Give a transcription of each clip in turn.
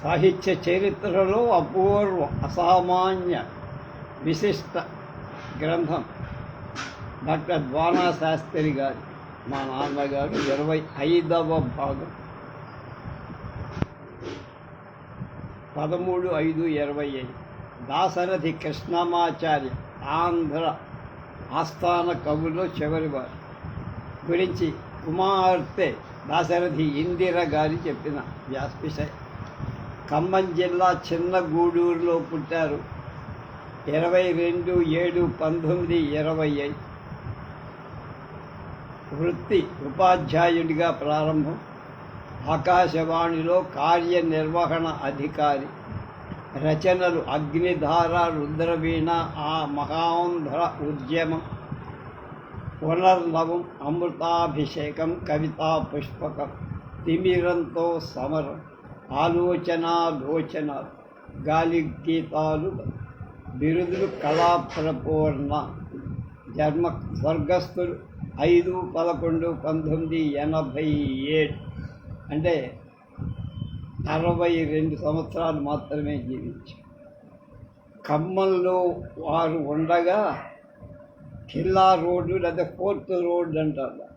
సాహిత్య చరిత్రలో అపూర్వ అసామాన్య విశిష్ట గ్రంథం డాక్టర్ ద్వానా శాస్త్రి గారి మా నాన్నగారు 25వ భాగం 13/5/25 దాశరథి కృష్ణమాచార్య ఆంధ్ర ఆస్థాన కవుల్లో చివరివారు గురించి కుమార్తె దాశరథి ఇందిర గారి చెప్పిన వ్యాసవిషయం. ఖమ్మం జిల్లా చిన్న గూడూరులో పుట్టారు. 22/7/1925. వృత్తి ఉపాధ్యాయుడిగా ప్రారంభం. ఆకాశవాణిలో కార్యనిర్వహణ అధికారి. రచనలు అగ్నిధార, రుద్రవీణ, ఆ మహాంధ్ర ఉద్యమం, పునర్నవం, అమృతాభిషేకం, కవితా పుష్పకం, తిమిరంతో సమరం, ఆలోచనాలోచనాలు, గాలి గీతాలు, బిరుదులు, కళాప్రపూర్ణ. జన్మ స్వర్గస్థులు 5/11/1987, అంటే 62 సంవత్సరాలు మాత్రమే జీవించారు. ఖమ్మంలో వారు ఉండగా ఖిల్లా రోడ్డు లేదా 4th రోడ్ అంటారు.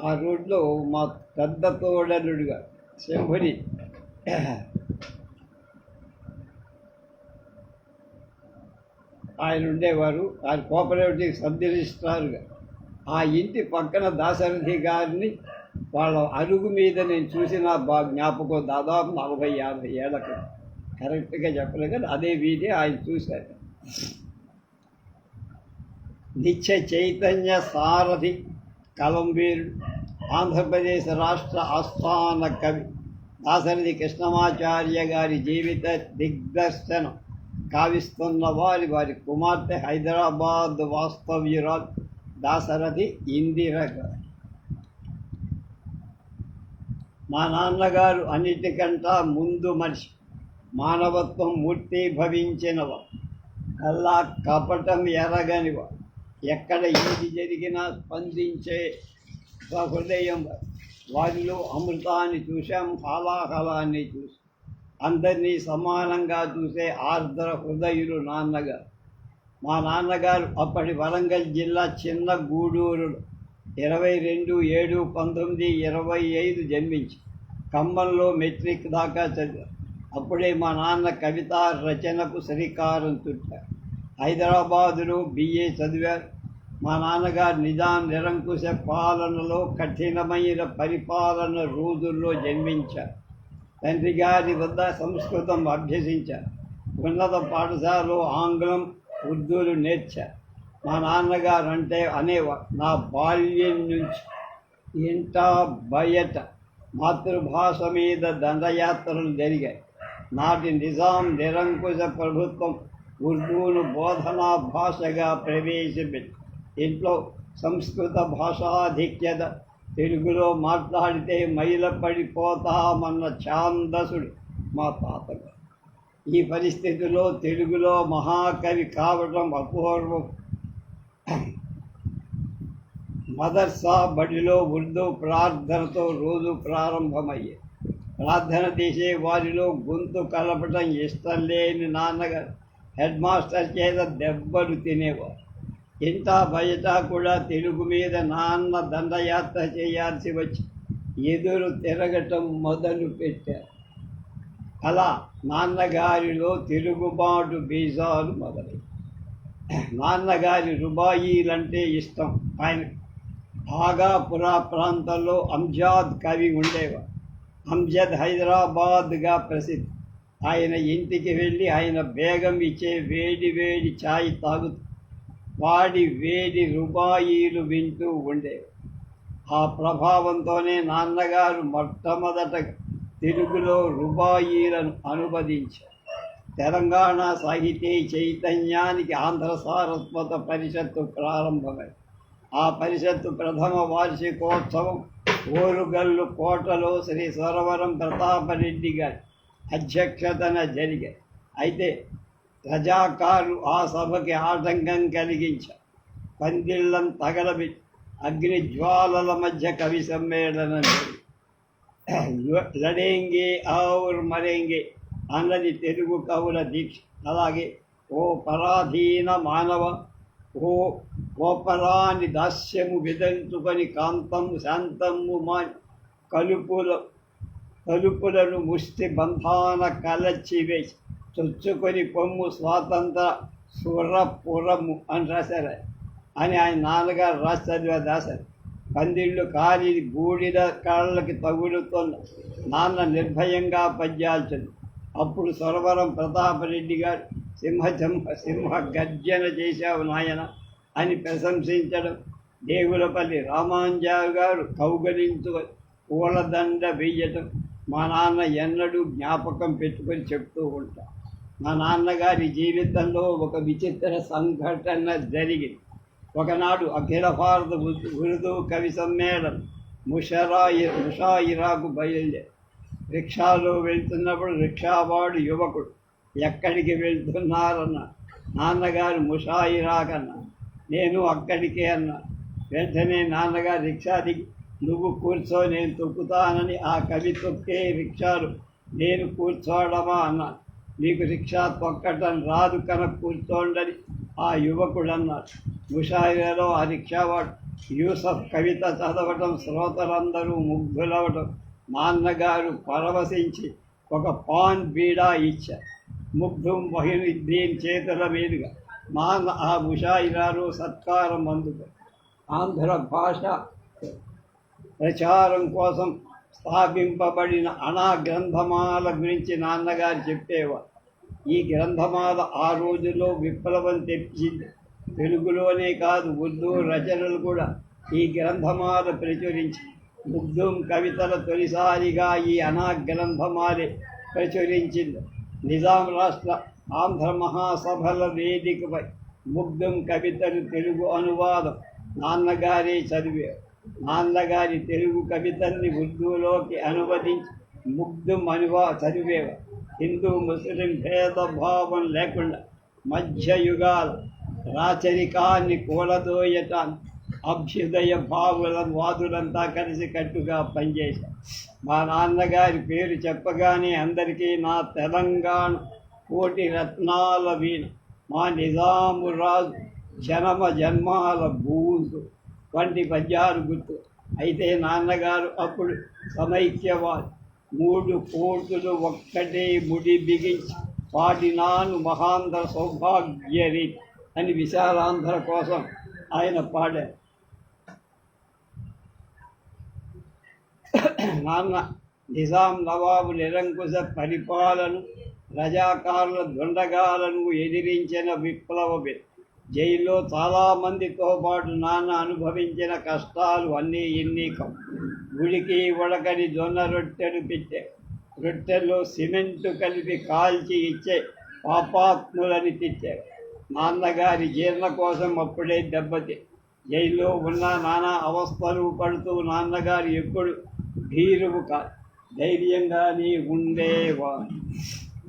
ఆ రోడ్లో మా పెద్ద తోడలుడిగా శంభుని ఆయన ఉండేవారు. ఆయన కోఆపరేటివ్ సబ్ రిజిస్ట్రార్గా. ఆ ఇంటి పక్కన దాశరథి గారిని వాళ్ళ అరుగు మీద నేను చూసిన జ్ఞాపకం దాదాపు 40-50 ఏళ్ళకి, కరెక్ట్గా చెప్పలేదు కానీ అదే వీధి ఆయన చూశారు. నిత్య చైతన్య సారథి కలంబీరుడు, ఆంధ్రప్రదేశ్ రాష్ట్ర ఆస్థాన కవి దాశరథి కృష్ణమాచార్య గారి జీవిత దిగ్దర్శనం కావిస్తున్న వారి కుమార్తె హైదరాబాద్ వాస్తవ్యురాలు దాశరథి ఇందిర గారు. మా నాన్నగారు అన్నిటికంటా ముందు మనిషి, మానవత్వం మూర్తీభవించినవారు, కల్లా కపటం ఎరగనివారు, ఎక్కడ ఏది జరిగినా స్పందించే హృదయం. వారిలో అమృతాన్ని చూసాం, హాలాహలాన్ని చూసాం, అందరినీ సమానంగా చూసే ఆర్ద్ర హృదయులు నాన్నగారు. మా నాన్నగారు అప్పటి వరంగల్ జిల్లా చిన్న గూడూరులో 22/7/1925 జన్మించి ఖమ్మంలో మెట్రిక్ దాకా చదివారు. అప్పుడే మా నాన్న కవితా రచనకు శ్రీకారం చుట్టారు. హైదరాబాదులో BA చదివారు. మా నాన్నగారు నిజాం నిరంకుశ పాలనలో కఠినమైన పరిపాలన రోజుల్లో జన్మించారు. తండ్రి గారి వద్ద సంస్కృతం అభ్యసించారు. ఉన్నత పాఠశాలలో ఆంగ్లం, ఉర్దూలు నేర్చారు. మా నాన్నగారు అంటే అనేవారు, నా బాల్యం నుంచి ఇంట బయట మాతృభాష మీద దండయాత్రలు జరిగాయి. నాటి నిజాం నిరంకుశ ప్రభుత్వం ఉర్దూను బోధనా భాషగా ప్రవేశపెట్టి ఇంట్లో సంస్కృత భాషాధిక్యత, తెలుగులో మాట్లాడితే మైలపడిపోతామన్న ఛాందసుడు మా తాతగారు. ఈ పరిస్థితిలో తెలుగులో మహాకవి కావటం అపూర్వం. మదర్సా బడిలో ఉర్దూ ప్రార్థనతో రోజు ప్రారంభమయ్యే. ప్రార్థన చేసే వారిలో గొంతు కలపటం ఇష్టం లేని నాన్నగారు హెడ్ మాస్టర్ చేత దెబ్బలు తినేవారు. ఇంత బయట కూడా తెలుగు మీద నాన్న దండయాత్ర చేయాల్సి వచ్చి ఎదురు తిరగటం మొదలు పెట్టారు. అలా నాన్నగారిలో తిరుగుబాటు బీజాలు మొదలై. నాన్నగారి రుబాయీలంటే ఇష్టం. ఆయన ఆగాపురా ప్రాంతంలో అంజాద్ కవి ఉండేవారు. అంజద్ హైదరాబాద్గా ప్రసిద్ధి. ఆయన ఇంటికి వెళ్ళి ఆయన బేగం ఇచ్చే వేడి వేడి ఛాయ్ తాగుతూ వాడి వేడి రుబాయీలు వింటూ ఉండేవారు. ఆ ప్రభావంతోనే నాన్నగారు మొట్టమొదట తెలుగులో రుబాయీలను అనువదించారు. తెలంగాణ సాహితీ చైతన్యానికి ఆంధ్ర సారస్వత పరిషత్తు ప్రారంభమైంది. ఆ పరిషత్తు ప్రథమ వార్షికోత్సవం ఓరుగల్లు కోటలో శ్రీ సొరవరం ప్రతాపరెడ్డి గారి అధ్యక్షతన జరిగాయి. అయితే రజాకారులు ఆ సభకి ఆటంకం కలిగించారు. పందిళ్ళం తగలబెట్టి అగ్ని జ్వాలల మధ్య కవి సమ్మేళనం జరిగింది. లడేంగే ఔర్ మరేంగే అన్నది తెలుగు కవుల దీక్ష. అలాగే ఓ పరాధీన మానవ, ఓ గోపరాని దాస్యము విదంచుకొని కాంతము శాంతము మా కలుపుల తలుపులను ముష్టి బంధాన కలచివేసి చొచ్చుకొని పొమ్ము స్వాతంత్ర సురపురము అని రాశారు. అని ఆయన నాన్నగారు రాసి చదివా దాశారు. పందిళ్ళు కాలి బూడిద కాళ్ళకి తగులుతున్న నాన్న నిర్భయంగా పద్యాల్చను. అప్పుడు సొరవరం ప్రతాపరెడ్డి గారు సింహ గర్జన చేశావు నాయన అని ప్రశంసించడం, దేవులపల్లి రామాంజావు గారు కౌగలించు పూలదండ వేయటం మా నాన్న ఎన్నడూ జ్ఞాపకం పెట్టుకొని చెప్తూ ఉంటా. మా నాన్నగారి జీవితంలో ఒక విచిత్ర సంఘటన జరిగింది. ఒకనాడు అఖిల భారత ఉర్దూ కవి సమ్మేళనం ముషాయిరాకు బయలుదేరి రిక్షాలో వెళ్తున్నప్పుడు రిక్షావాడు యువకుడు ఎక్కడికి వెళ్తున్నారన్న. నాన్నగారు ముషాయిరాకన్నా. నేను అక్కడికే అన్నా. వెంటనే నాన్నగారు రిక్షా దిగి నువ్వు కూర్చో నేను తొక్కుతానని ఆ కవి తొక్కే రిక్షాలు నేను కూర్చోవడమా అన్నాను. మీకు రిక్షా తొక్కటం రాదు కనుక కూర్చోండని ఆ యువకుడు అన్నాడు. ముషాయిరాలో ఆ రిక్షావాడు యూసఫ్ కవిత చదవటం శ్రోతలందరూ ముగ్ధులవటం నాన్నగారు పరవశించి ఒక పాన్ బీడా ఇచ్చారు. ముగ్ధుం మొహినుద్దీన్ చేతుల మీదుగా నాన్న ఆ ముషాయిరాలో సత్కారం అందుకు ఆంధ్ర భాష ప్రచారం కోసం స్థాపింపబడిన అనా గ్రంథమాల గురించి నాన్నగారు చెప్పేవారు. ఈ గ్రంథమాల ఆ రోజుల్లో విప్లవం తెచ్చింది. తెలుగులోనే కాదు ఉర్దూ రచనలు కూడా ఈ గ్రంథమాల ప్రచురించి ముగ్ధుం కవితల తొలిసారిగా ఈ అనా గ్రంథమాలే ప్రచురించింది. నిజాం రాష్ట్ర ఆంధ్ర మహాసభల వేదికపై ముగ్ధుం కవితలు తెలుగు అనువాదం నాన్నగారే చదివారు. నాన్నగారి తెలుగు కవితల్ని ఉర్దూలోకి అనువదించి ముగ్ధుం చదివేవారు. హిందూ ముస్లిం భేదభావం లేకుండా మధ్యయుగాల రాచరికాన్ని కూలదోయటాన్ని అభ్యుదయ భావుల వాదులంతా కలిసి కట్టుగా పనిచేశారు. మా నాన్నగారి పేరు చెప్పగానే అందరికీ నా తెలంగాణ కోటి రత్నాల వీణ, మా నిజాము రాజు జనమ జన్మాల బూజు వంటి పద్యాలు గుర్తు. అయితే నాన్నగారు అప్పుడు సమైక్యవాది. 3 కోటులు ఒక్కటే ముడి బిగించి పాడినాను మహాంధ్ర సౌభాగ్యరి అని విశాలాంధ్ర కోసం ఆయన పాడారు. నాన్న నిజాం నవాబు నిరంకుశ పరిపాలన రజాకారుల దుండగాలను ఎదిరించిన విప్లవ. జైల్లో చాలామందితో పాటు నాన్న అనుభవించిన కష్టాలు అన్నీ ఇన్ని గుడికి ఉడకని జొన్న రొట్టెలు పెట్టే రొట్టెల్లో సిమెంటు కలిపి కాల్చి ఇచ్చే పాపాత్ములని తిట్టారు. నాన్నగారి జీర్ణ కోసం అప్పుడే దెబ్బతి. జైల్లో ఉన్న నానా అవస్థలు పడుతూ నాన్నగారు ఎప్పుడు భీరువు కాదు, ధైర్యంగానే ఉండేవారు.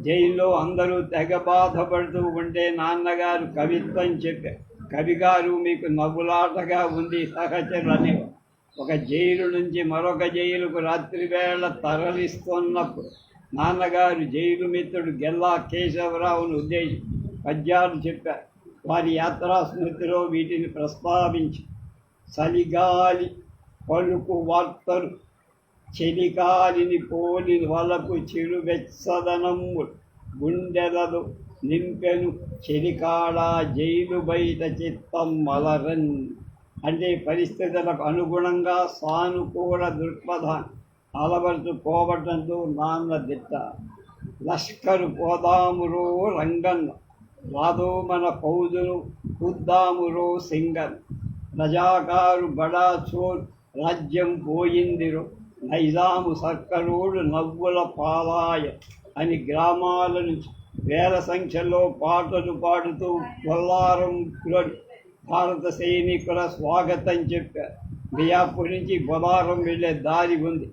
జైల్లో అందరూ తెగ బాధపడుతూ ఉంటే నాన్నగారు కవిత్వం చెప్పారు. కవిగారు మీకు నవ్వులాటగా ఉంది సహచరులు అనేవారు. ఒక జైలు నుంచి మరొక జైలుకు రాత్రివేళ తరలిస్తున్నప్పుడు నాన్నగారు జైలు మిత్రుడు గెల్లా కేశవరావును ఉద్దేశించి పద్యాలు చెప్పారు. వారి యాత్రా స్మృతిలో వీటిని ప్రస్తావించి చలిగాలి పలుకు వార్తలు చెలికాలిని పోలి వలకు చిరువెచ్చదనము గుండెలలు నింపెను చెలికాడ జైలు బయట చిత్తం మలరన్. అంటే పరిస్థితులకు అనుగుణంగా సానుకూల దృక్పథాన్ని అలవరుచుకోవటంతో నాన్న దిట్ట. లష్కరు పోదామురో రంగన్న, రాదో మన పౌజును కుద్దామురో సింగన్, రజాకారు బడా చోర్ రాజ్యం పోయిందిరో, నైజాము సర్కరోడు నవ్వుల పాలాయ అని గ్రామాల నుంచి వేల సంఖ్యలో పాటలు పాడుతూ బొల్లారంలోని భారత సైనికుల స్వాగతం చెప్పారు. మియాపూర్ నుంచి బొల్లారం వెళ్ళే దారి ఉంది.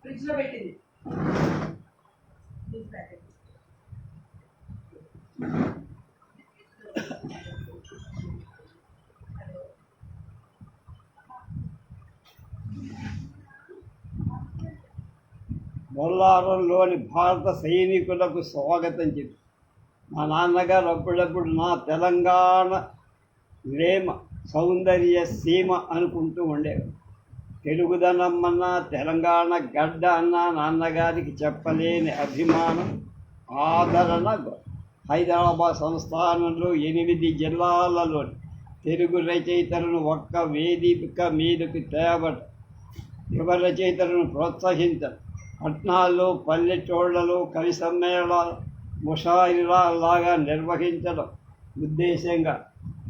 ఫ్రిడ్జ్ లో పెట్టింది. బొల్లారంలోని భారత సైనికులకు స్వాగతం చెప్పి మా నాన్నగారు అప్పుడప్పుడు నా తెలంగాణ లేమ సౌందర్య సీమ అనుకుంటూ ఉండేవారు. తెలుగుదనమ్మన్నా తెలంగాణ గడ్డ అన్న నాన్నగారికి చెప్పలేని అభిమానం, ఆదరణ. హైదరాబాద్ సంస్థానంలో 8 జిల్లాలలోని తెలుగు రచయితలను ఒక్క వేదిక మీదకు తేవడం, యువ రచయితలను ప్రోత్సహించడం, పట్టణాల్లో పల్లెటూళ్లలో కవి సమ్మేళనాలు ముషాయిరాల్లాగా నిర్వహించడం ఉద్దేశంగా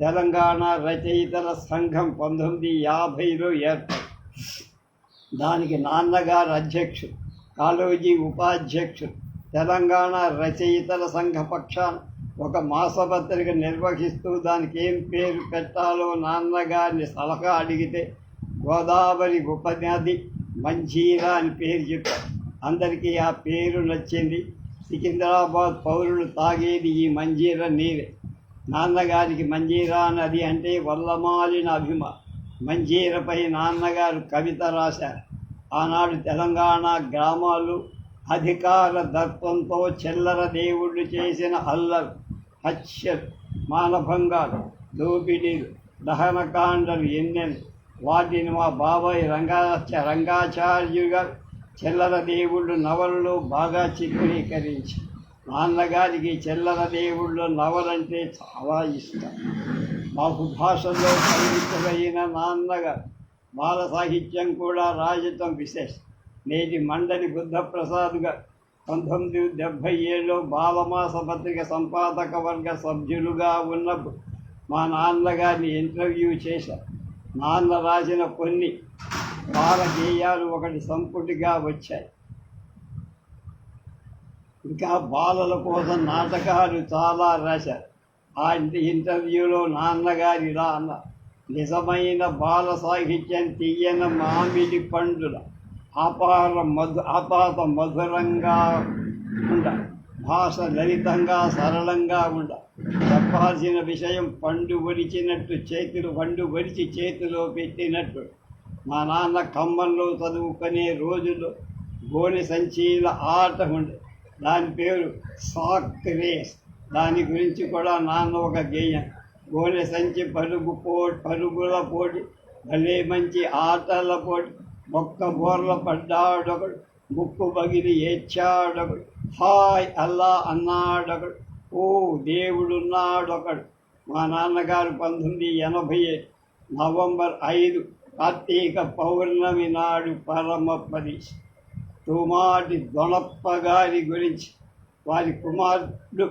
తెలంగాణ రచయితల సంఘం 1950లో ఏర్పడింది. దానికి నాన్నగారు అధ్యక్షుడు, కాళోజీ ఉపాధ్యక్షుడు. తెలంగాణ రచయితల సంఘ పక్షాన ఒక మాసపత్రిక నిర్వహిస్తూ దానికి ఏం పేరు పెట్టాలో నాన్నగారిని సలహా అడిగితే గోదావరి ఉపనది మంజీరా అని పేరు చెప్పారు. అందరికీ ఆ పేరు నచ్చింది. సికింద్రాబాద్ పౌరులు తాగేది ఈ మంజీరా నీరే. నాన్నగారికి మంజీరా నది అంటే వల్లమాలిన అభిమానం. మంజీరపై నాన్నగారు కవిత రాశారు. ఆనాడు తెలంగాణ గ్రామాలు అధికార దర్పంతో చిల్లర దేవుళ్ళు చేసిన అల్లరు, హత్యలు, మానభంగాలు, దోపిడీలు, దహనకాండలు ఎన్నెన్ని. వాటిని మా బాబాయ్ రంగాచార్యులు గారు చిల్లర దేవుళ్ళు నవలలో బాగా చిత్రీకరించి. నాన్నగారికి చిల్లర దేవుళ్ళు నవలంటే చాలా ఇష్టం. మాకు భాషల్లో పరిమితమైన నాన్నగారు బాల సాహిత్యం కూడా రాజతం విశేషం. నేటి మండలి బుద్ధప్రసాద్ గారు 1977లో బాలమాస పత్రిక సంపాదక వర్గ సభ్యులుగా ఉన్నప్పుడు మా నాన్నగారిని ఇంటర్వ్యూ చేశారు. నాన్న రాసిన కొన్ని బాల గేయాలు ఒకటి సంపుటిగా వచ్చాయి. ఇంకా బాలల కోసం నాటకాలు చాలా రాశారు. ఆ ఇంటర్వ్యూలో నాన్నగారు ఇలా అన్నారు: నిజమైన బాల సాహిత్యం తీయన మామిడి పండుల ఆపాత మధురంగా ఉండాలి. భాష లలితంగా సరళంగా ఉండాలి. చెప్పాల్సిన విషయం పండు వరిచి చేతిలో పెట్టినట్టు. మా నాన్న ఖమ్మంలో చదువుకునే రోజుల్లో గోనె సంచీల ఆట ఉండే. దాని పేరు సాక్ రేస్. దాని గురించి కూడా నాన్న ఒక గేయం: గోనె సంచి పరుగుల పోటీ, భలే మంచి ఆటల పోటీ, మొక్క బోర్ల పడ్డాడొకడు, ముక్కు పగిలి ఏడ్చాడొకడు, హాయ్ అల్లా అన్నాడొకడు, ఓ దేవుడున్నాడొకడు. మా నాన్నగారు 1987 నవంబర్ 5 కార్తీక పౌర్ణమి నాడు పరమపదిశ తుమాటి దొనప్ప గారి గురించి. వారి కుమారుడు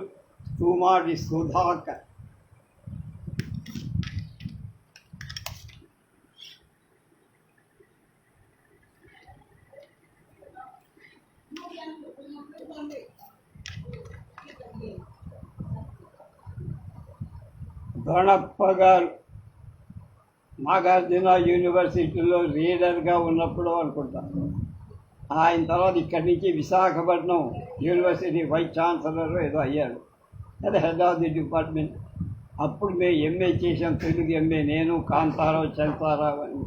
తుమాటి సుధాకర్. దొనప్ప గారు నాగార్జున యూనివర్సిటీలో రీడర్గా ఉన్నప్పుడు అనుకుంటాను. ఆయన తర్వాత ఇక్కడి నుంచి విశాఖపట్నం యూనివర్సిటీ వైస్ ఛాన్సలర్ ఏదో అయ్యారు. అదే హెడ్ ఆఫ్ ది డిపార్ట్మెంట్. అప్పుడు మేము ఎంఏ చేసాం, తెలుగు ఎంఏ, నేను, కాంతారావు, చంతారావు అని.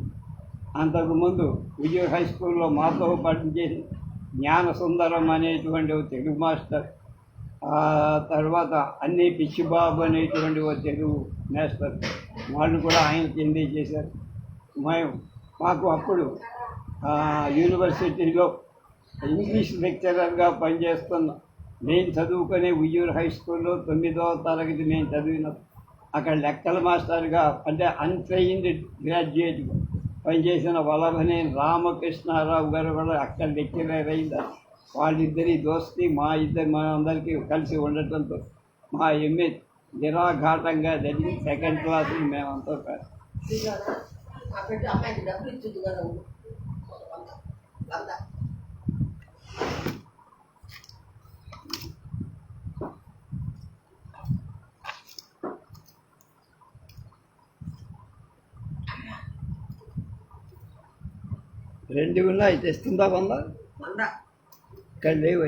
అంతకుముందు విజయ్ హై స్కూల్లో మాతో పనిచేసి జ్ఞానసుందరం అనేటువంటి ఓ తెలుగు మాస్టర్, ఆ తర్వాత అన్నీ పిచ్చిబాబు అనేటువంటి ఓ తెలుగు మాస్టర్, వాళ్ళు కూడా ఆయన కిందే చేశారు. మాకు అప్పుడు యూనివర్సిటీలో ఇంగ్లీష్ లెక్చరర్గా పనిచేస్తున్నాం. నేను చదువుకునే ఉయ్యూరు హై స్కూల్లో 9వ తరగతి మేము చదివినప్పుడు అక్కడ లెక్కల మాస్టర్గా, అంటే అన్ట్రైన్డ్ గ్రాడ్యుయేట్గా పనిచేసిన వల్లభనేని రామకృష్ణారావు గారు కూడా అక్కడ లెక్చరర్ అయింది. వాళ్ళిద్దరి దోస్తి మా అందరికీ కలిసి ఉండటంతో మా ఎంఏ నిరాఘాటంగా జరిగి సెకండ్ క్లాసులు మేమంతా కాదు. 2 ఉన్నాయి, తెస్తుందా 100? ఇక్కడ లేవు.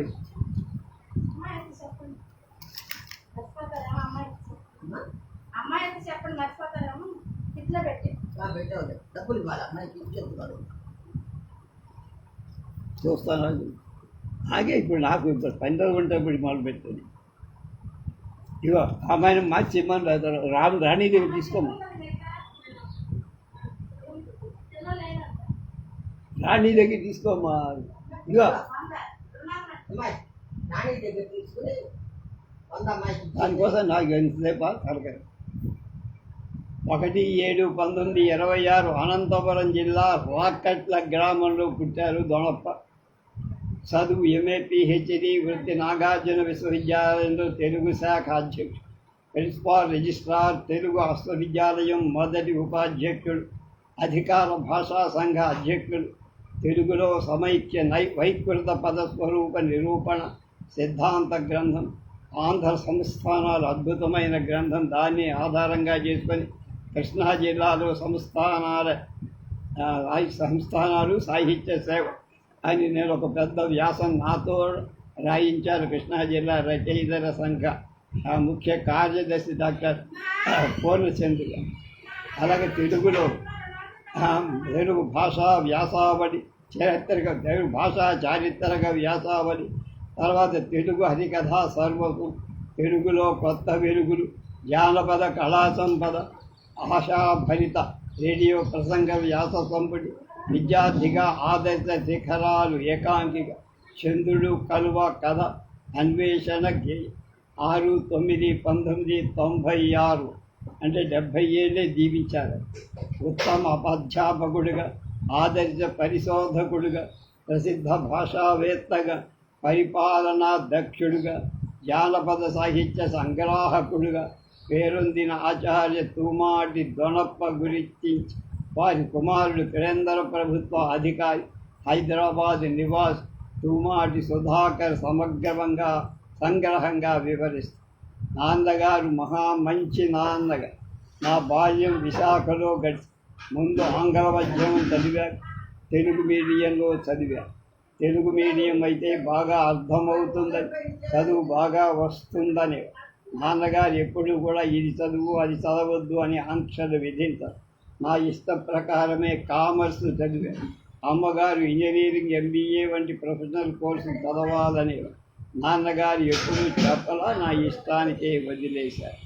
చూస్తాను ఆగే. ఇప్పుడు నాకు ఇప్పుడు 10 రోజులు ఉంటే ఇప్పుడు మొదలు పెట్టండి. ఇగో అమ్మాయిని మార్చి ఇమ్మని రాణి దగ్గర తీసుకోమా. రాణి దగ్గర తీసుకోమా. ఇగో దానికోసం నాకు ఎంతసేపా కలకరి. 1/7/1926 అనంతపురం జిల్లా రాకట్ల గ్రామంలో పుట్టారు దొనప్ప. చదువు ఎంఏ పిహెచ్డి, వృత్తి నాగార్జున విశ్వవిద్యాలయంలో తెలుగు శాఖ అధ్యక్షుడు, ప్రిన్సిపాల్ రిజిస్ట్రార్, తెలుగు విశ్వవిద్యాలయం మొదటి ఉపాధ్యక్షుడు, అధికార భాషా సంఘ అధ్యక్షుడు, తెలుగులో సమైక్య వైకృత పదస్వరూప నిరూపణ సిద్ధాంత గ్రంథం, ఆంధ్ర సంస్థానాలు అద్భుతమైన గ్రంథం. దాన్ని ఆధారంగా చేసుకొని కృష్ణా జిల్లాలో సంస్థానాలు సాహిత్య సేవ అని నేను ఒక పెద్ద వ్యాసం నాతో రాయించారు. కృష్ణా జిల్లా రచయితల సంఘ ముఖ్య కార్యదర్శి డాక్టర్ పూర్ణచంద్ర. అలాగే తెలుగులో తెలుగు భాషా వ్యాసావళి తెలుగు భాషా చారిత్రక వ్యాసావళి, తర్వాత తెలుగు హరికథా సర్వకు, తెలుగులో కొత్త వెలుగులు, జానపద కళా సంపద, ఆశాభరిత రేడియో ప్రసంగ వ్యాస సంపుటి, విద్యార్థిగా ఆదర్శ శిఖరాలు ఏకాంకిక, చంద్రుడు కలువ కథ, అన్వేషణ గేయ. 6/9/1996 అంటే 70 ఏళ్ళే దీవించారు. ఉత్తమ అధ్యాపకుడిగా, ఆదర్శ పరిశోధకుడిగా, ప్రసిద్ధ భాషావేత్తగా, పరిపాలనా దక్షుడుగా, జానపద సాహిత్య సంగ్రాహకుడుగా పేరొందిన ఆచార్య తూమాటి దొనప్ప గురించి వారి కుమారుడు కేంద్ర ప్రభుత్వ అధికారి, హైదరాబాద్ నివాస్ తూమాటి సుధాకర్ సంగ్రహంగా వివరిస్తారు. నాన్నగారు మహామంచి నాన్నగా. నా బాల్యం విశాఖలో గడిచి ముందు ఆంగ్ల మాధ్యమం చదివారు, తెలుగు మీడియంలో చదివారు. తెలుగు మీడియం అయితే బాగా అర్థమవుతుందని, చదువు బాగా వస్తుందని. నాన్నగారు ఎప్పుడు కూడా ఇది చదువు అది చదవద్దు అని ఆంక్షలు విధించారు. నా ఇష్ట ప్రకారమే కామర్స్ చదివారు. అమ్మగారు ఇంజనీరింగ్, ఎంబీఏ వంటి ప్రొఫెషనల్ కోర్సు చదవాలని నాన్నగారు ఎప్పుడూ చెప్పలా, నా ఇష్టానికే వదిలేశారు.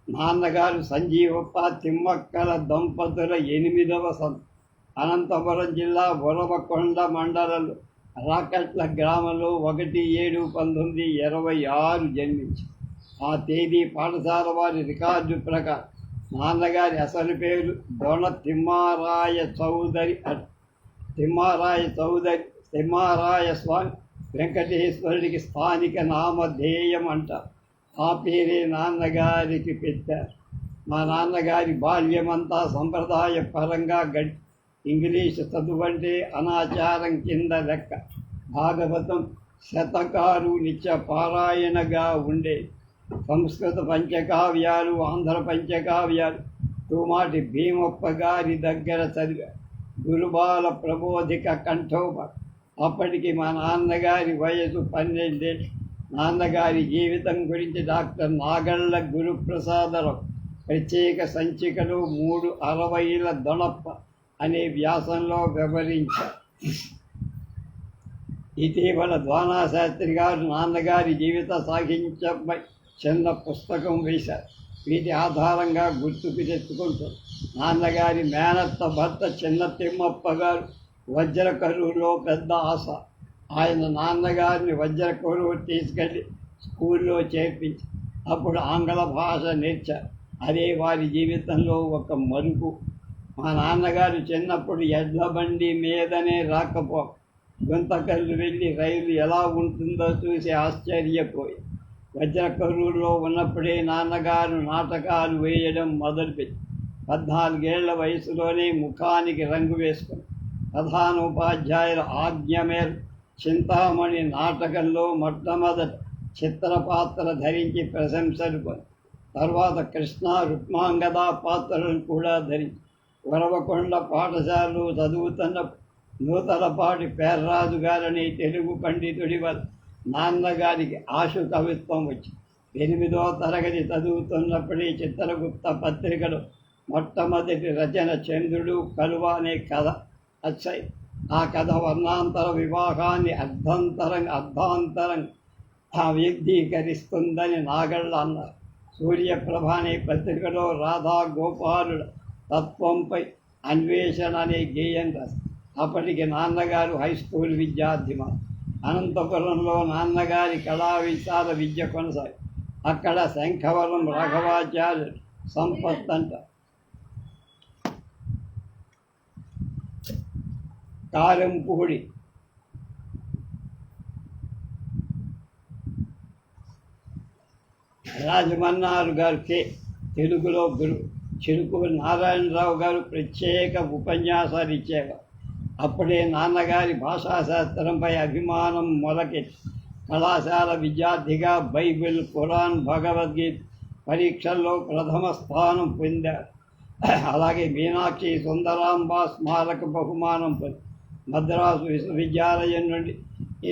నాన్నగారు సంజీవప్ప తిమ్మక్కల దంపతుల 8వ అనంతపురం జిల్లా ఉరవకొండ మండలంలో రాకట్ల గ్రామంలో 1/7/1926 జన్మించారు. ఆ తేదీ పాఠశాల వారి రికార్డు ప్రకారం నాన్నగారి అసలు పేరు దొన తిమ్మారాయ చౌదరి. తిమ్మారాయ స్వామి వెంకటేశ్వరుడికి స్థానిక నామధేయం అంటారు. ఆ పేరే నాన్నగారికి పెట్టారు. మా నాన్నగారి బాల్యమంతా సంప్రదాయ పరంగా ఇంగ్లీష్ చదువంటే అనాచారం కింద లెక్క. భాగవతం, శతకాలు నిత్య పారాయణగా ఉండే. సంస్కృత పంచకావ్యాలు, ఆంధ్ర పంచకావ్యాలు తూమాటి భీమప్ప గారి దగ్గర చదివారు. గురుబాల ప్రబోధిక కంఠోప. అప్పటికి మా నాన్నగారి వయసు 12 ఏళ్ళు. నాన్నగారి జీవితం గురించి డాక్టర్ నాగళ్ళ గురుప్రసాదరావు ప్రత్యేక సంచికలో 3/60 దొనప్ప అనే వ్యాసంలో వివరించారు. ఇటీవల ద్వానాశాస్త్రి గారు నాన్నగారి జీవిత సాగించపై చిన్న పుస్తకం వేశారు. వీటి ఆధారంగా గుర్తుకు తెచ్చుకుంటారు. నాన్నగారి మేనత్త భర్త చిన్న తిమ్మప్ప గారు వజ్రకరువులో పెద్ద ఆశ. ఆయన నాన్నగారిని వజ్రకరువు తీసుకెళ్ళి స్కూల్లో చేర్పించి అప్పుడు ఆంగ్ల భాష నేర్చారు. అదే వారి జీవితంలో ఒక మలుపు. మా నాన్నగారు చిన్నప్పుడు ఎడ్ల బండి మీదనే రాకపో గుంతకల్లు వెళ్ళి రైలు ఎలా ఉంటుందో చూసి ఆశ్చర్యపోయి వజ్రకరువులో ఉన్నప్పుడే నాన్నగారు నాటకాలు వేయడం మొదలుపెట్టి 14 ఏళ్ల వయసులోనే ముఖానికి రంగు వేసుకుని ప్రధానోపాధ్యాయుల ఆజ్ఞ మేర చింతామణి నాటకంలో మొట్టమొదట చిత్రపాత్ర ధరించి ప్రశంసలు కొని తర్వాత కృష్ణ రుక్మాంగద పాత్రలను కూడా ధరించి ఉరవకొండ పాఠశాలలో చదువుతున్న నూతలపాటి పేర్రాజు గారని తెలుగు పండితుడి వల్ల నాన్నగారికి ఆశు కవిత్వం వచ్చి 8వ తరగతి చదువుతున్నప్పుడే చిత్రగుప్త పత్రికలో మొట్టమొదటి రచన చంద్రుడు కలువ అనే కథ వచ్చాయి. ఆ కథ వర్ణాంతర వివాహాన్ని అర్ధాంతరంగా వ్యక్తీకరిస్తుందని నాగళ్ళ అన్నారు. సూర్యప్రభ అనే పత్రికలో రాధా గోపాలుల తత్వంపై అన్వేషణ అనే గేయం రాశారు. అప్పటికి నాన్నగారు హై స్కూల్ విద్యార్థి. అనంతపురంలో నాన్నగారి కళా విశాల విద్య కొనసాగి అక్కడ శంఖవరం రాఘవాచార్య సంపత్ అంట కారంపూడి రాజమన్నారు గారికి తెలుగులో గురు చిరుకూరి నారాయణరావు గారు ప్రత్యేక ఉపన్యాసాలు ఇచ్చేవారు. అప్పుడే నాన్నగారి భాషాశాస్త్రంపై అభిమానం మొదలెట్టి కళాశాల విద్యార్థిగా బైబిల్, ఖురాన్, భగవద్గీత పరీక్షల్లో ప్రథమ స్థానం పొందారు. అలాగే మీనాక్షి సుందరాంబ స్మారక బహుమానం పొంది మద్రాసు విశ్వవిద్యాలయం నుండి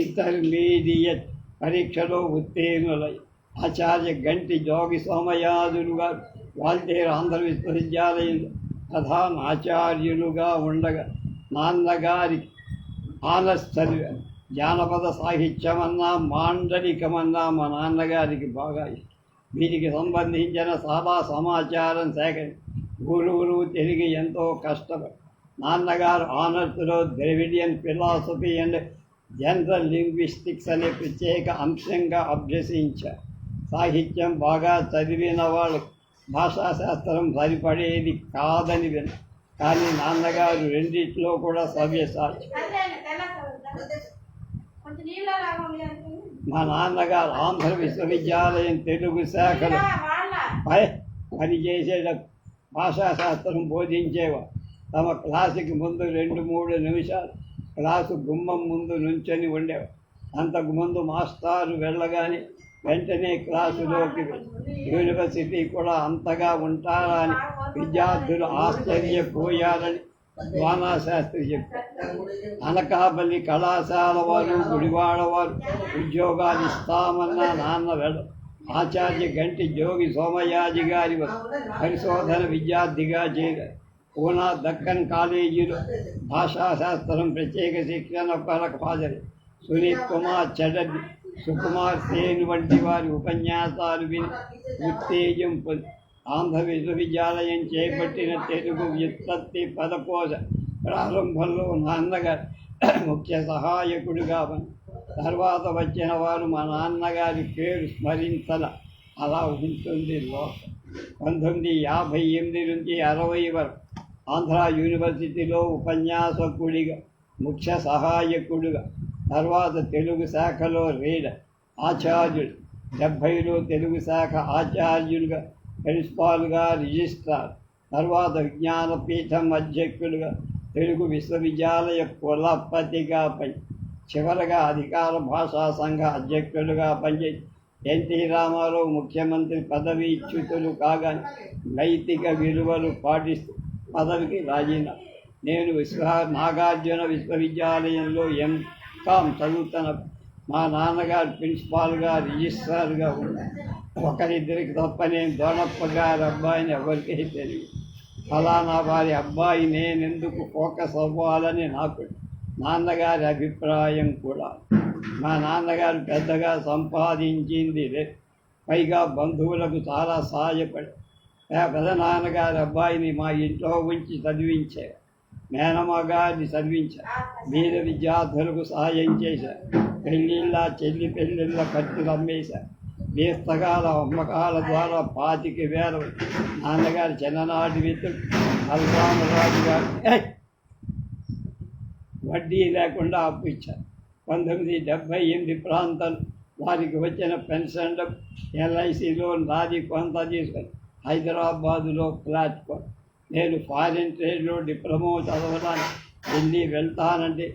ఇంటర్మీడియట్ పరీక్షలో ఉత్తీర్ణులై ఆచార్య గంటి జోగి సోమయాజులుగా వాల్తేరు ఆంధ్ర విశ్వవిద్యాలయంలో ప్రధాన ఆచార్యులుగా ఉండగా నాన్నగారి ఆనర్స్ చదివారు. జానపద సాహిత్యమన్నా మాండలికమన్నా మా నాన్నగారికి బాగా ఇష్టం. వీరికి సంబంధించిన చాలా సమాచారం సేకరించి ఊరూరు తిరిగి ఎంతో కష్టపడి నాన్నగారు ఆనర్స్లో Dravidian philosophy and general linguistics అనే ప్రత్యేక అంశంగా అభ్యసించారు. సాహిత్యం బాగా చదివిన వాళ్ళు భాషాశాస్త్రం సరిపడేది కాదని విన్నారు. కానీ నాన్నగారు రెండిట్లో కూడా సవ్యసాచి. మా నాన్నగారు ఆంధ్ర విశ్వవిద్యాలయం తెలుగు శాఖలో పనిచేసేటప్పుడు భాషాశాస్త్రం బోధించేవారు. తమ క్లాసుకి ముందు 2-3 నిమిషాలు క్లాసు గుమ్మం ముందు నుంచొని ఉండేవారు. అంతకుముందు మాస్టారు వెళ్ళగానే వెంటనే క్లాసులోకి యూనివర్సిటీ కూడా అంతగా ఉంటారా అని విద్యార్థులు ఆశ్చర్యపోయారని ద్వానాశాస్త్రి చెప్పారు. అనకాపల్లి కళాశాల వారు, గుడివాడ వారు ఉద్యోగాలు ఇస్తామన్న నాన్న వెళ్ళ ఆచార్య గంటి జోగి సోమయాజి గారి పరిశోధన విద్యార్థిగా చేరారు. పూనా దక్కన్ కాలేజీలో భాషాశాస్త్రం ప్రత్యేక శిక్షణ కొరకు హాజరు. సునీత్ కుమార్ చటర్జీ, సుకుమార్ సేన్ వంటి వారి ఉపన్యాసాలు విని ఉత్తేజం పొంది ఆంధ్ర విశ్వవిద్యాలయం చేపట్టిన తెలుగు వ్యుత్పత్తి పదకోశ ప్రారంభంలో నాన్నగారు ముఖ్య సహాయకుడిగా తర్వాత వచ్చిన వారు మా నాన్నగారి పేరు స్మరించల అలా ఉంటుంది లోకం. 1958 నుంచి 60 వరకు ఆంధ్ర యూనివర్సిటీలో ఉపన్యాసకుడిగా, ముఖ్య సహాయకుడిగా, తర్వాత తెలుగు శాఖలో రీడర్, ఆచార్యుడు, 70లో తెలుగు శాఖ ఆచార్యులుగా, ప్రిన్సిపాల్గా, రిజిస్ట్రార్, తర్వాత విజ్ఞానపీఠం అధ్యక్షులుగా, తెలుగు విశ్వవిద్యాలయ కులపతిగా చివరగా అధికార భాషా సంఘ అధ్యక్షులుగా పనిచేసి ఎన్టీ రామారావు ముఖ్యమంత్రి పదవీచ్యుతులు కాగానే నైతిక విలువలు పాటిస్తూ పదవికి రాజీనామా. నేను నాగార్జున విశ్వవిద్యాలయంలో ఎంకామ్ చదువుతున్న మా నాన్నగారు ప్రిన్సిపాల్గా, రిజిస్ట్రార్గా ఉన్నారు. ఒకరిద్దరికి తప్ప నేను దోణప్ప గారి అబ్బాయిని ఎవరికీ తెలియదు. ఫలానా వారి అబ్బాయి నేనెందుకు ఫోకస్ అవ్వాలని నాకు నాన్నగారి అభిప్రాయం కూడా. మా నాన్నగారు పెద్దగా సంపాదించింది పైగా బంధువులకు చాలా సహాయపడి పెదనాన్నగారి అబ్బాయిని మా ఇంట్లో ఉంచి చదివించారు. మేనమ్మ గారిని చదివించారు. బీద విద్యార్థులకు సహాయం చేశారు. పెళ్ళిళ్ళ, చెల్లి పెళ్ళిళ్ళ ఖర్చులు అమ్మేశారు. బీస్తకాల అమ్మకాల ద్వారా 25,000 నాన్నగారి చిన్ననాటి మిత్రుడు బలరామరాజు గారు వడ్డీ లేకుండా అప్పు ఇచ్చారు. 1978 ప్రాంతం వారికి వచ్చిన పెన్షన్ LICలో నాది కొంత తీసుకొని హైదరాబాదులో ఫ్లాట్ కొని నేను ఫారిన్ ట్రేడ్లో డిప్లొమా చదవడానికి ఢిల్లీ వెళ్తానంటే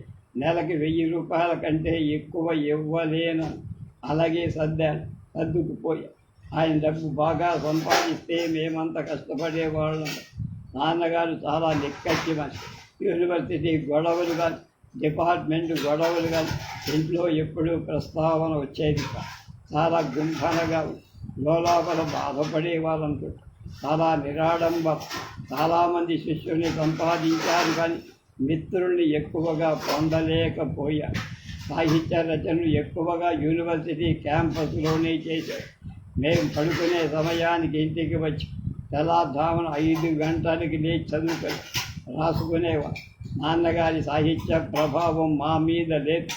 నెలకి 1,000 రూపాయల కంటే ఎక్కువ ఇవ్వలేను. అలాగే సర్దుకుపోయా. ఆయన డబ్బు బాగా సంపాదిస్తే మేమంతా కష్టపడేవాళ్ళం. నాన్నగారు చాలా నిక్కచ్చి మనిషి. యూనివర్సిటీ గొడవలు కానీ, డిపార్ట్మెంట్ గొడవలు కానీ ఇంట్లో ఎప్పుడూ ప్రస్తావన వచ్చేది కాదు. చాలా గుంభనగా లోపల బాధపడేవాళ్ళనుకుంటా. చాలా నిరాడంబరం. చాలామంది శిష్యుల్ని సంపాదించారు కానీ మిత్రుల్ని ఎక్కువగా పొందలేకపోయారు. సాహిత్య రచనలు ఎక్కువగా యూనివర్సిటీ క్యాంపస్లోనే చేశారు. మేము పడుకునే సమయానికి ఇంటికి వచ్చి తెల్లారుజామున 5 గంటలకి లేచి చదువుకొని రాసుకునేవారు. నాన్నగారి సాహిత్య ప్రభావం మా మీద లేదు.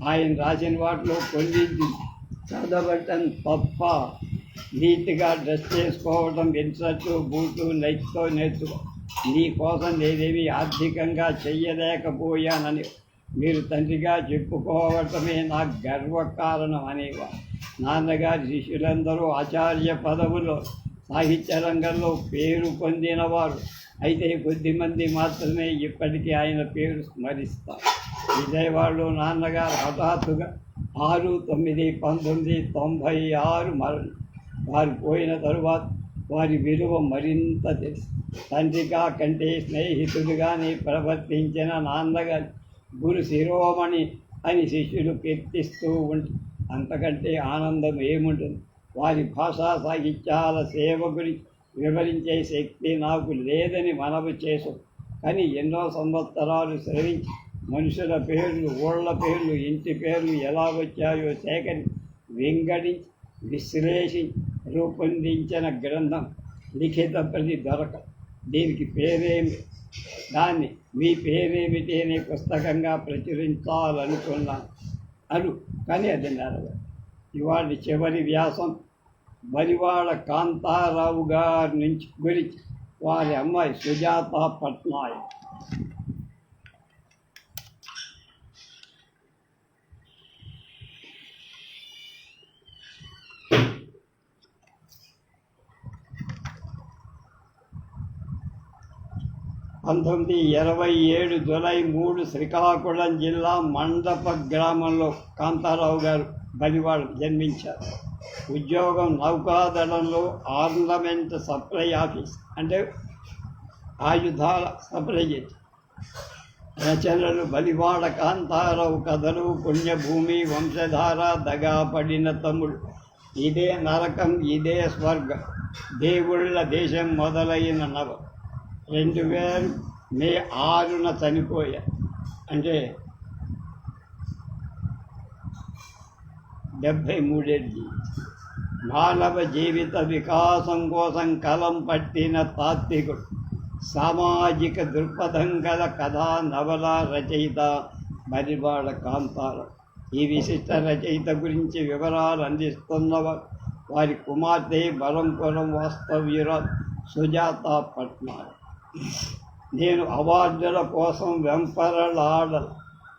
ఆయన రాసిన వాటిలో కొన్నింటి చదవటం తప్ప. నీట్గా డ్రెస్ చేసుకోవడం, ఇన్సర్టు, బూట్లు, లైట్తో నేర్చుకో. నీ కోసం నేనేమి ఆర్థికంగా చెయ్యలేకపోయానని మీరు తండ్రిగా చెప్పుకోవటమే నాకు గర్వకారణం అనేవారు. నాన్నగారి శిష్యులందరూ ఆచార్య పదవులో సాహిత్య రంగంలో పేరు పొందినవారు. అయితే కొద్దిమంది మాత్రమే ఇప్పటికీ ఆయన పేరు స్మరిస్తారు. విజయవాడలో నాన్నగారు హఠాత్తుగా 6/9/1996 మరణం. వారు పోయిన తరువాత వారి విలువ మరింత తెలుసు. తండ్రిగా కంటే స్నేహితుడిగానే ప్రవర్తించిన నాన్నగారు గురు శిరోమణి అని శిష్యులు కీర్తిస్తూ ఉంటారు. అంతకంటే ఆనందం ఏముంటుంది? వారి భాషా సాహిత్యాల సేవ గురించి వివరించే శక్తి నాకు లేదని మనవి చేసు. కానీ ఎన్నో సంవత్సరాలు శ్రమించి మనుషుల పేర్లు, ఊళ్ళ పేర్లు, ఇంటి పేర్లు ఎలా వచ్చాయో సేకరించి వింగడించి విశ్లేషించి రూపొందించిన గ్రంథం లిఖిత ప్రతి దొరకదు. దీనికి పేరేమి, దాన్ని మీ పేరేమిటి అనే పుస్తకంగా ప్రచురించాలనుకున్నాను కానీ అది నెరవేరు. ఇవాళ చివరి వ్యాసం బలివాడ కాంతారావు గారి నుంచి గురించి వారి అమ్మాయి సుజాత పట్నాయక్. (1927) జూలై 3 శ్రీకాకుళం జిల్లా మండప గ్రామంలో కాంతారావు గారు బలివాడ జన్మించారు. ఉద్యోగం నౌకాదళంలో ఆర్నమెంట్ సప్లై ఆఫీస్, అంటే ఆయుధాల సప్లై చేసి. రచనలు బలివాడ కాంతారావు కథలు, పుణ్యభూమి, వంశధార, దగాపడిన తమ్ముడు, ఇదే నరకం ఇదే స్వర్గం, దేవుళ్ళ దేశం మొదలైన నవ. 2000 మే 6న చనిపోయారు. అంటే 73 ఏళ్ళు. మానవ జీవిత వికాసం కోసం కలం పట్టిన తాత్వికుడు, సామాజిక దృక్పథం గల కథా నవల రచయిత బలివాడ కాంతారావు. ఈ విశిష్ట రచయిత గురించి వివరాలు అందిస్తున్నవారు వారి కుమార్తె బలంపురం వాస్తవ్యురాలు సుజాత పట్నాయక్. నేను అవార్డుల కోసం వెంపరలాడను.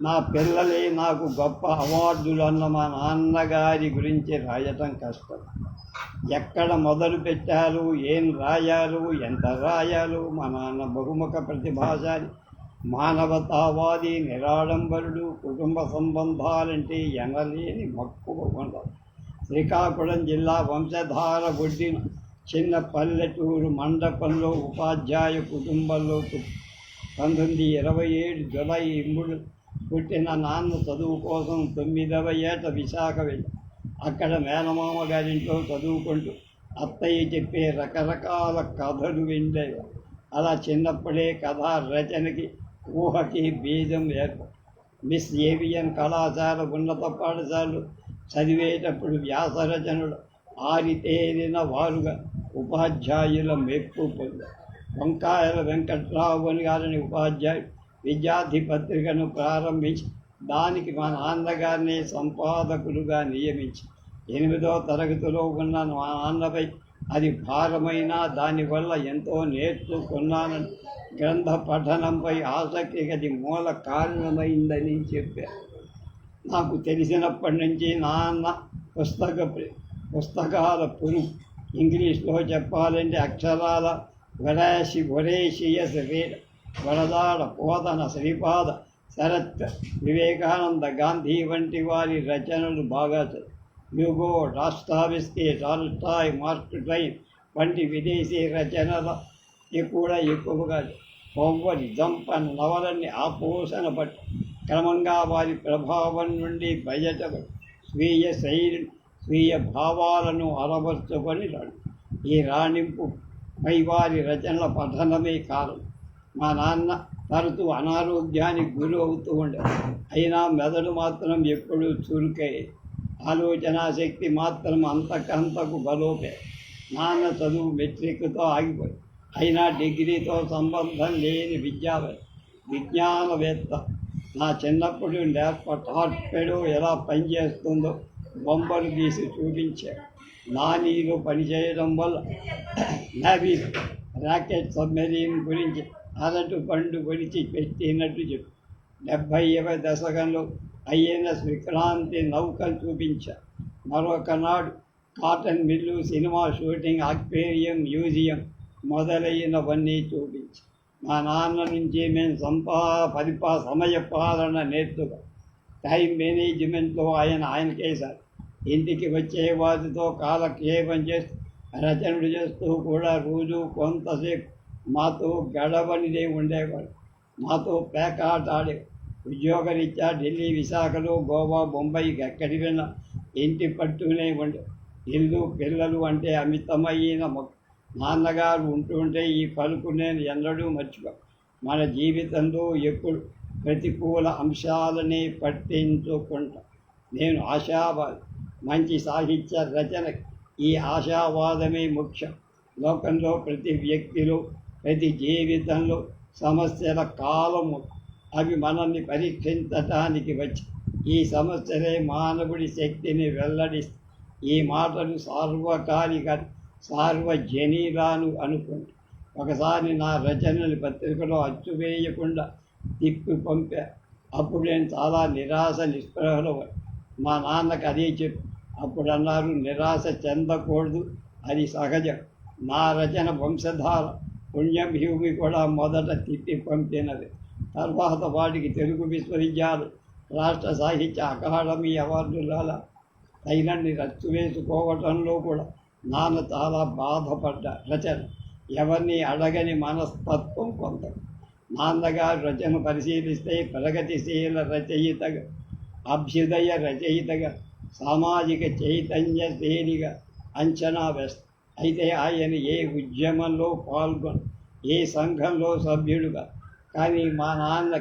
నా పిల్లలే నాకు గొప్ప అవార్డులు అన్న మా నాన్నగారి గురించి రాయటం కష్టం. ఎక్కడ మొదలు పెట్టారు, ఏం రాయారు, ఎంత రాయారు? మా నాన్న బహుముఖ ప్రతిభాశాలి, మానవతావాది, నిరాడంబరుడు, కుటుంబ సంబంధాలంటే ఎనలేని మక్కువ ఉండదు. శ్రీకాకుళం జిల్లా వంశధార ఒడ్డిన చిన్న పల్లెటూరు మండపంలో ఉపాధ్యాయ కుటుంబంలో 1927 జూలై 3 పుట్టిన నాన్న చదువు కోసం 9వ ఏట విశాఖ వెళ్ళి అక్కడ మేనమామ గారింట్లో చదువుకుంటూ అత్తయ్య చెప్పే రకరకాల కథలు విండేవారు. అలా చిన్నప్పుడే కథా రచనకి, ఊహకి బీజం ఏర్పడి మిస్ ఏవియన్ కళాశాల ఉన్నత పాఠశాలలు చదివేటప్పుడు వ్యాసరచనలు ఆరితేరిన వారుగా ఉపాధ్యాయుల మెప్పు పొందారు. వంకాయల వెంకట్రావు గారిని ఉపాధ్యాయుడు విద్యార్థి పత్రికను ప్రారంభించి దానికి మా నాన్నగారిని సంపాదకులుగా నియమించి 8వ తరగతిలో ఉన్న మా నాన్నపై అది భారమైన దానివల్ల ఎంతో నేర్చుకున్నానని, గ్రంథ పఠనంపై ఆసక్తికి అది మూల కారణమైందని చెప్పారు. నాకు తెలిసినప్పటి నుంచి నాన్న పుస్తకాల పురుగు. ఇంగ్లీష్లో చెప్పాలంటే అక్షరాల ఒరేషియస్ రీడ్, వరదాడ, పోతన, శ్రీపాద, శరత్, వివేకానంద, గాంధీ వంటి వారి రచనలు బాగా చదివి హ్యూగో, డాస్టావ్స్కీ, టాల్స్టాయ్, మార్క్ ట్వైన్ వంటి విదేశీ రచనల కూడా ఎక్కువగా కొవ్వరి జంప నవలన్ని ఆపోషణ పట్టి క్రమంగా వారి ప్రభావం నుండి బయటపడి స్వీయ శైలి స్వీయ భావాలను అలవర్చుకొని రాడు. ఈ రాణింపు పైవారి రచనల పఠనమే కారణం. మా నాన్న తరచూ అనారోగ్యానికి గురి అవుతూ ఉండే, అయినా మెదడు మాత్రం ఎప్పుడూ చురుకే, ఆలోచనా శక్తి మాత్రం అంతకంతకు బలోపే. నాన్న చదువు మెట్రిక్తో ఆగిపోయి, అయినా డిగ్రీతో సంబంధం లేని విజ్ఞానవేత్త. నా చిన్నప్పుడు టార్పెడో ఎలా పనిచేస్తుందో బొమ్మలు గీసి చూపించాడు. నానీలో పనిచేయడం వల్ల నేవీ రాకెట్ సబ్మెరీన్ గురించి అరటి పండు కొలిచి పెట్టినట్టు చెప్పు. 70వ దశకంలో ఐఎన్ఎస్ విక్రాంతి నౌకలు చూపించారు. మరొక నాడు cotton mill, cinema shooting, aquarium, museum మొదలైనవన్నీ చూపించారు. మా నాన్న నుంచి మేము సమయ పాలన నేర్చుగా టైం మేనేజ్మెంట్లో ఆయనకేశారు. ఇంటికి వచ్చే వాటితో కాలక్షేపం చేస్తూ రచనలు చేస్తూ కూడా రోజు కొంతసేపు మాతో గడవనిదే ఉండేవాడు. మాతో పేకాట ఆడే. ఉద్యోగరీత్యా ఢిల్లీ, విశాఖలో, గోవా, బొంబాయికి ఎక్కడికి వెళ్ళినా ఇంటి పట్టునే ఉండే. ఇల్లు పిల్లలు అంటే అమితమైన నాన్నగారు ఉంటుంటే ఈ పలుకు నేను ఎన్నడూ మర్చిపో. మన జీవితంలో ఎప్పుడు ప్రతికూల అంశాలనే పట్టించుకుంటా. నేను ఆశావాది. మంచి సాహిత్య రచన ఈ ఆశావాదమే ముఖ్యం. లోకంలో ప్రతి వ్యక్తిలో, ప్రతి జీవితంలో సమస్యల కాలము. అవి మనల్ని పరీక్షించటానికి వచ్చి ఈ సమస్యలే మానవుడి శక్తిని వెల్లడిస్తాయి. ఈ మాటలు సార్వజనీయాలు అనుకుంటా. ఒకసారి నా రచనలు పత్రికలో అచ్చువేయకుండా తిప్పి పంపా. అప్పుడు నేను చాలా నిరాశ నిస్పృహలో. మా నాన్నకు అదే చెప్పు. అప్పుడు అన్నారు, నిరాశ చెందకూడదు, అది సహజం. నా రచన వంశధార పుణ్యభూమి కూడా మొదట తిప్పి పంపినది. తర్వాత వాటికి తెలుగు విశ్వవిద్యాలయం, రాష్ట్ర సాహిత్య అకాడమీ అవార్డుల తగినన్ని రచ్చు వేసుకోవటంలో కూడా నాన్న చాలా బాధపడ్డ. రచన ఎవరిని అడగని మనస్తత్వం కొంత. నాన్నగారు రచన పరిశీలిస్తే ప్రగతిశీల రచయితగా, అభ్యుదయ రచయితగా, సామాజిక చైతన్య శ్రేణిగా అంచనా వేస్తారు. అయితే ఆయన ఏ ఉద్యమంలో పాల్గొని, ఏ సంఘంలో సభ్యుడుగా. కానీ మా నాన్న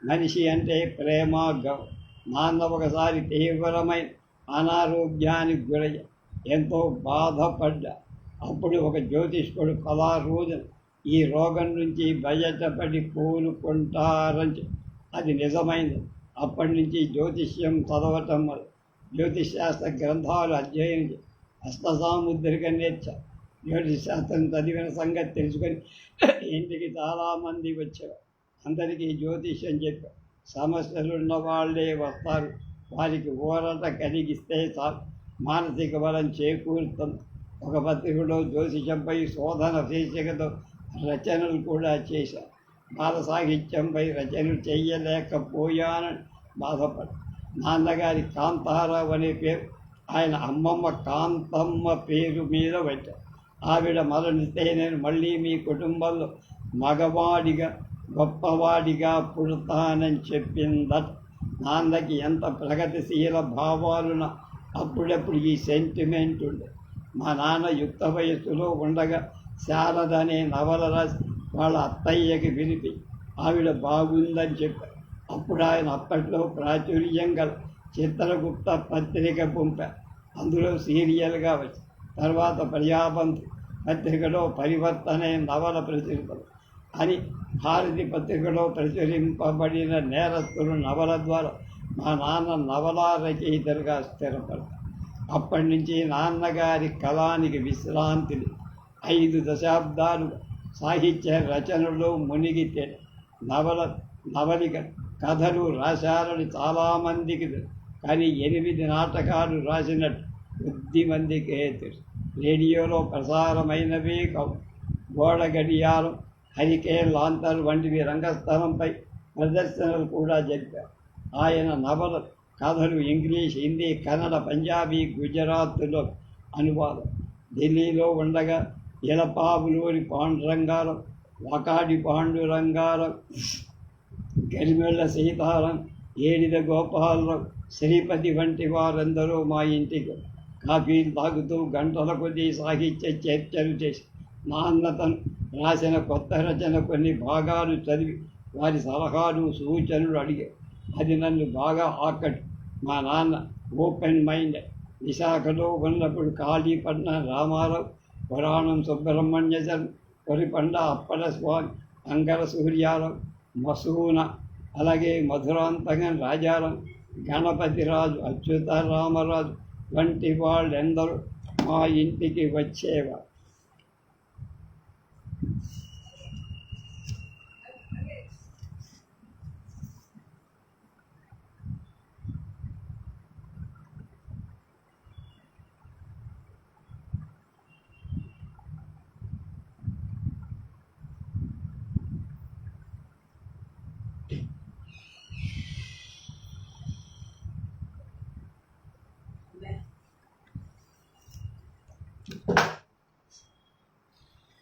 మనిషి అంటే ప్రేమ, గౌరవం. నాన్న ఒకసారి తీవ్రమైన అనారోగ్యానికి గురయ్య ఎంతో బాధపడ్డా. అప్పుడు ఒక జ్యోతిష్కుడు రోజున ఈ రోగం నుంచి బయటపడి కోలుకుంటారని. అది నిజమైంది. అప్పటి నుంచి జ్యోతిష్యం చదవటం వల్ల జ్యోతిషశాస్త్ర గ్రంథాలు అధ్యయనం హస్తసాముద్రిక నేర్చ జ్యోతిషశాస్త్రం చదివిన సంగతి తెలుసుకొని ఇంటికి చాలామంది వచ్చారు. అందరికీ జ్యోతిష్యం చెప్పారు. సమస్యలున్న వాళ్ళే వస్తారు. వారికి ఊరట కలిగిస్తే చాలు, మానసిక బలం చేకూరుతుంది. ఒక పత్రికలో జ్యోతిషంపై శోధన శీర్షికతో రచనలు కూడా చేశారు. బాల సాహిత్యంపై రచనలు చేయలేకపోయానని బాధపడ్డారు. నాన్నగారి కాంతారావు అనే పేరు ఆయన అమ్మమ్మ కాంతమ్మ పేరు మీద పెట్టారు. ఆవిడ మరణిస్తే నేను మళ్ళీ మీ కుటుంబంలో మగవాడిగా, గొప్పవాడిగా పుడతానని చెప్పిందట. నాన్నకి ఎంత ప్రగతిశీల భావాలున్న అప్పుడప్పుడు ఈ సెంటిమెంట్ ఉండే. మా నాన్న యుక్త వయస్సులో ఉండగా శారద అనే నవల రాసి వాళ్ళ అత్తయ్యకి వినిపి ఆవిడ బాగుందని చెప్పారు. అప్పుడు ఆయన అప్పట్లో ప్రాచుర్యం గల చిత్రగుప్త పత్రిక పంపారు. అందులో సీరియల్గా వచ్చి తర్వాత ప్రజాబంధు పత్రికలో పరివర్తనే నవల ప్రచురితం అని భారతి పత్రికలో ప్రచురింపబడిన నేరస్తులు నవల ద్వారా మా నాన్న నవలా రచయితలుగా స్థిరపడతారు. అప్పటి నుంచి నాన్నగారి కళానికి విశ్రాంతిని 5 దశాబ్దాలు సాహిత్య రచనలో మునిగితే నవలిక కథలు రాశారని చాలామందికి తెలుసు. కానీ 8 నాటకాలు రాసినట్టు కొద్ది మందికే తెలుసు. రేడియోలో ప్రసారమైనవే కావు. గోడ గడియారం, హరికే లాంతర్ వంటివి రంగస్థలంపై ప్రదర్శనలు కూడా జరిపారు. ఆయన నవల కథలు ఇంగ్లీష్, హిందీ, కన్నడ, పంజాబీ, గుజరాత్లో అనువాదం. ఢిల్లీలో ఉండగా ఇలపాబులోని పాండురంగారం, వకాడి పాండురంగారం, గరిమెళ్ళ సీతారాం, ఏడిద గోపాలరావు, శ్రీపతి వంటి వారందరూ మా ఇంటికి కాఫీలు తాగుతూ గంటల కొద్దీ సాహిత్య చర్చలు చేసి నాన్న తను రాసిన కొత్త రచన కొన్ని భాగాలు చదివి వారి సలహాలు సూచనలు అడిగారు. అది నన్ను బాగా ఆకట్టు. మా నాన్న ఓపెన్ మైండ్. విశాఖలో ఉన్నప్పుడు కాళీపట్న రామారావు, పురాణం సుబ్రహ్మణ్యచరం, కొరిపండ అప్పల స్వామి, అంగర సూర్యారావు, మసూన, అలాగే మధురాంతకం రాజారాం, గణపతిరాజు, అచ్యుతరామరాజు వంటి వాళ్ళెందరూ మా ఇంటికి వచ్చేవారు.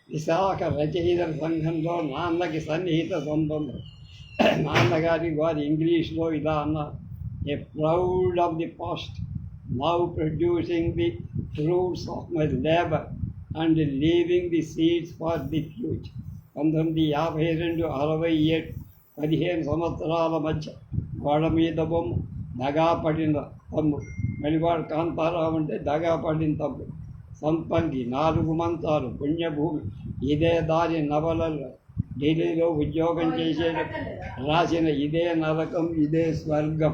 విశాఖ రచయితల సంఘంలో నాన్నకి సన్నిహిత సంబంధం. నాన్నగారి వారి ఇంగ్లీష్లో ఇలా అన్నారు: a proud of the past, now producing the fruits of my labour and leaving the seeds for the future. 1952-67, 15 సంవత్సరాల మధ్య గోడ మీద బొమ్మ, దగా పడిన తమ్ముడు. మలివాడు కాంతారావు అంటే దగా పడిన తమ్ముడు. సంపంగి, 4 మంచాలు, పుణ్యభూమి, ఇదే దారి నవలలు, ఢిల్లీలో ఉద్యోగం చేసేటప్పుడు రాసిన ఇదే నరకం ఇదే స్వర్గం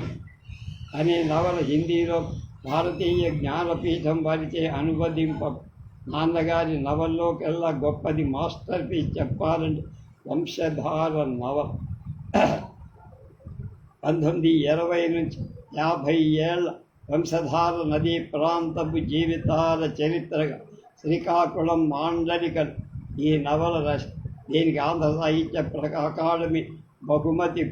అనే నవల హిందీలో భారతీయ జ్ఞానపీఠం వారిచే అనువదింప. నాన్నగారి నవల్లోకెల్లా గొప్పది మాస్టర్ పీస్ చెప్పాలంటే వంశధార నవల. 1920 నుంచి 50 ఏళ్ల వంశధార నదీ ప్రాంతపు జీవితాల చరిత్రగా శ్రీకాకుళం మాండలికలు ఈ నవల రాసి దీనికి ఆంధ్ర సాహిత్య అకాడమీ బహుమతి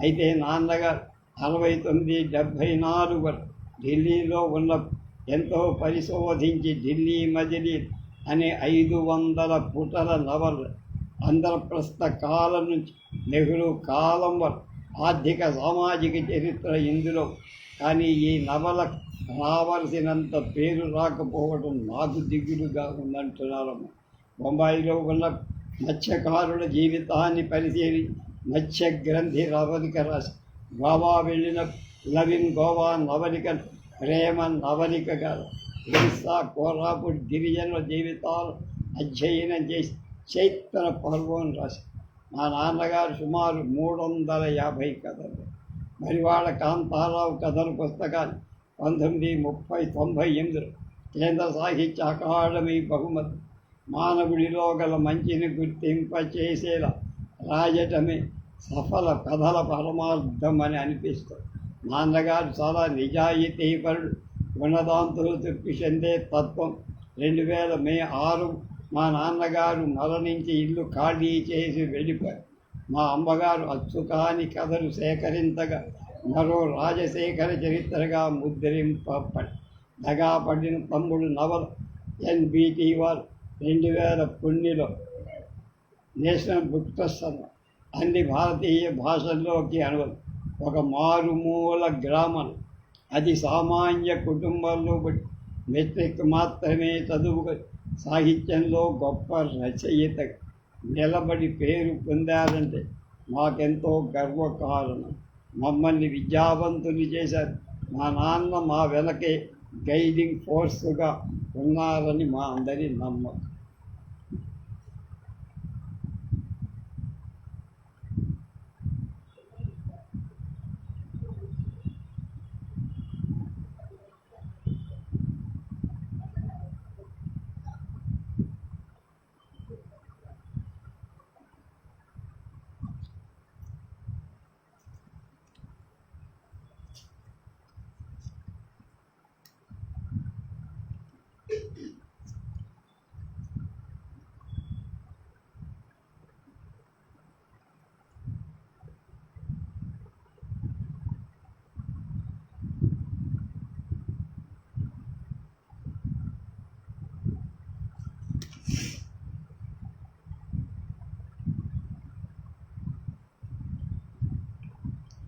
అయితే నాన్నగారు 69-74 వరకు ఢిల్లీలో ఉన్న ఎంతో పరిశోధించి ఢిల్లీ మజిలీ అనే 500 పుటల నవల, ఆంధ్రప్రస్థ కాలం నుంచి నెహ్రూ కాలం వరకు ఆర్థిక సామాజిక చరిత్ర ఇందులో. కానీ ఈ నవల రావలసినంత పేరు రాకపోవడం నాకు దిగులుగా ఉందంటున్నారమ్మ. బొంబాయిలో ఉన్న మత్స్యకారుల జీవితాన్ని పరిశీలించి మత్స్య గ్రంథి నవలిక రాసి, గోవా వెళ్ళిన లవిన్ గోవా నవలిక ప్రేమ నవలికగా, ఒరిస్సా కోరాపుట్ గిరిజనుల జీవితాలు అధ్యయనం చేసి చైత్ర పర్వం రాసి. మా నాన్నగారు సుమారు 350 కథలు, మరివాడ కాంతారావు కథల పుస్తకాలు 1930-98 కేంద్ర సాహిత్య అకాడమీ బహుమతి. మానవుడిలో గల మంచిని గుర్తింపచేసేలా రాయటమే సఫల కథల పరమార్థం అని అనిపిస్తుంది. నాన్నగారు చాలా నిజాయితీపరుడు, ఉన్నదాంతో తృప్తి చెందే తత్వం. 2000 మే 6 మా నాన్నగారు మరణించి ఇల్లు ఖాళీ చేసి వెళ్ళిపోయారు. మా అమ్మగారు అచ్చుకాని కథలు సేకరించగా మరో రాజశేఖర చరిత్రగా ముద్రింపబడి. దగా పడిన తమ్ముడు నవల NBT వారు 2009లో నేషనల్ బుక్ ట్రస్ట్ అన్ని భారతీయ భాషల్లోకి అనువది. ఒక మారుమూల గ్రామం, అది సామాన్య కుటుంబంలో మెట్రిక్ మాత్రమే చదువు సాహిత్యంలో గొప్ప రచయిత నిలబడి పేరు పొందారంటే మాకెంతో గర్వకారణం. మమ్మల్ని విద్యావంతులు చేశారు. మా నాన్న మా వెనకే గైడింగ్ ఫోర్స్గా ఉన్నారని మా అందరి నమ్మకం.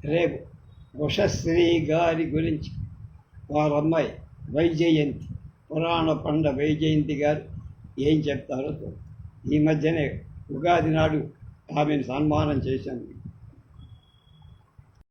రేపు ఉషశ్రీ గారి గురించి వారి అమ్మాయి వైజయంతి పురాణ పండ వైజయంతి గారు ఏం చెప్తారో చూద్దాం. ఈ మధ్యనే ఉగాది నాడు ఆమెను సన్మానం చేశాను.